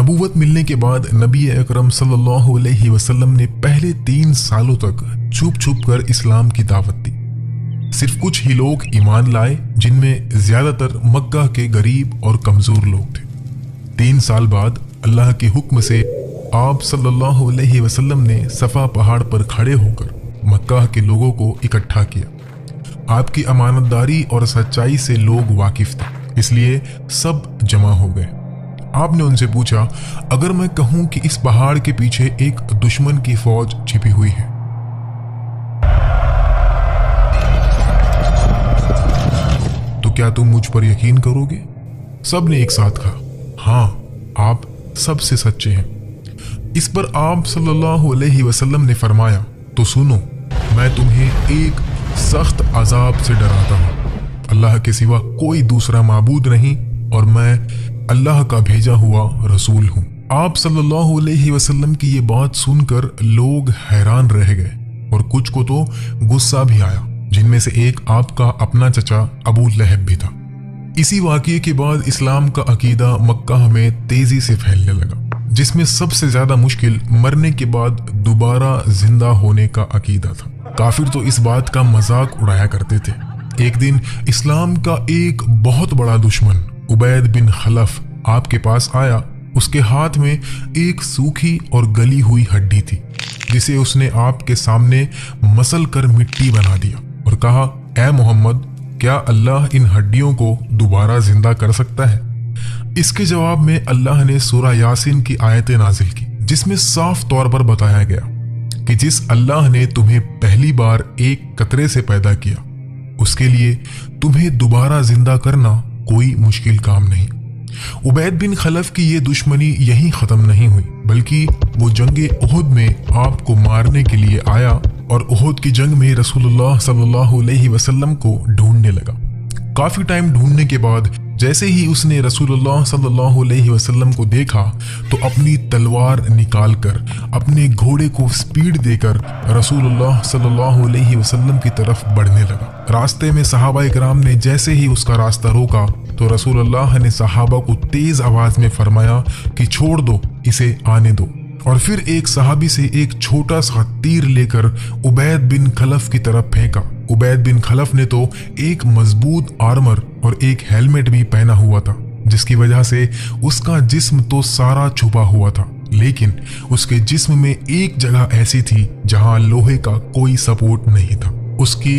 नबूवत मिलने के बाद नबी अकरम सल्लल्लाहु अलैहि वसल्लम ने पहले 3 सालों तक छुप छुप कर इस्लाम की दावत दी। सिर्फ कुछ ही लोग ईमान लाए, जिनमें ज्यादातर मक्का के गरीब और कमजोर लोग थे। 3 साल बाद अल्लाह के हुक्म से आप सल्लल्लाहु अलैहि वसल्लम ने सफा पहाड़ पर खड़े होकर मक्का के लोगों को इकट्ठा किया। आपकी अमानतदारी और सच्चाई से लोग वाकिफ थे, इसलिए सब जमा हो गए। आपने उनसे पूछा, अगर मैं कहूं कि इस पहाड़ के पीछे एक दुश्मन की फौज छिपी हुई है, तो क्या तुम मुझ पर यकीन करोगे? सब ने एक साथ कहा, हाँ, आप सबसे सच्चे हैं। इस पर आप सल्लल्लाहु अलैहि वसल्लम ने फरमाया, तो सुनो, मैं तुम्हें एक सख्त अजाब से डराता हूँ। अल्लाह के सिवा कोई दूसरा माबूद नहीं और मैं अल्लाह का भेजा हुआ रसूल हूँ। आप सल्लल्लाहु अलैहि वसल्लम की ये बात सुनकर लोग हैरान रह गए और कुछ को तो गुस्सा भी आया, जिनमें से एक आपका अपना चचा अबू लहब भी था। इसी वाक़ये के बाद इस्लाम का अकीदा मक्का में तेजी से फैलने लगा, जिसमें सबसे ज्यादा मुश्किल मरने के बाद दोबारा जिंदा होने का अकीदा था। काफिर तो इस बात का मजाक उड़ाया करते थे। एक दिन इस्लाम का एक बहुत बड़ा दुश्मन उबैद बिन खलफ आपके पास आया। उसके हाथ में एक सूखी और गली हुई हड्डी थी, जिसे उसने आपके सामने मसल कर मिट्टी बना दिया और कहा, ऐ मोहम्मद, क्या अल्लाह इन हड्डियों को दोबारा जिंदा कर सकता है? इसके जवाब में अल्लाह ने सूरह यासीन की आयतें नाजिल की, जिसमें साफ तौर पर बताया गया कि जिस अल्लाह ने तुम्हें पहली बार एक कतरे से पैदा किया, उसके लिए तुम्हें दोबारा जिंदा करना कोई मुश्किल काम नहीं। उबैद बिन खलफ की ये दुश्मनी यहीं खत्म नहीं हुई, बल्कि वो जंगे उहुद में आपको मारने के लिए आया और उहुद की जंग में रसूलुल्लाह सल्लल्लाहु अलैहि वसल्लम को ढूंढने लगा। काफी टाइम ढूंढने के बाद जैसे ही उसने रसूलुल्लाह सल्लल्लाहु अलैहि वसल्लम को देखा, तो अपनी तलवार निकालकर अपने घोड़े को स्पीड देकर रसूलुल्लाह सल्लल्लाहु अलैहि वसल्लम की तरफ बढ़ने लगा। रास्ते में सहाबा इकराम ने जैसे ही उसका रास्ता रोका, तो रसूलुल्लाह ने सहाबा को तेज आवाज में फरमाया कि छोड़ दो, इसे आने दो। और फिर एक सहाबी से एक छोटा सा तीर लेकर उबैद बिन खलफ की तरफ फेंका। उबैद बिन खलफ ने तो एक मजबूत आर्मर और एक हेलमेट भी पहना हुआ था, जिसकी वजह से उसका जिस्म तो सारा छुपा हुआ था, लेकिन उसके जिस्म में एक जगह ऐसी थी जहां लोहे का कोई सपोर्ट नहीं था। उसकी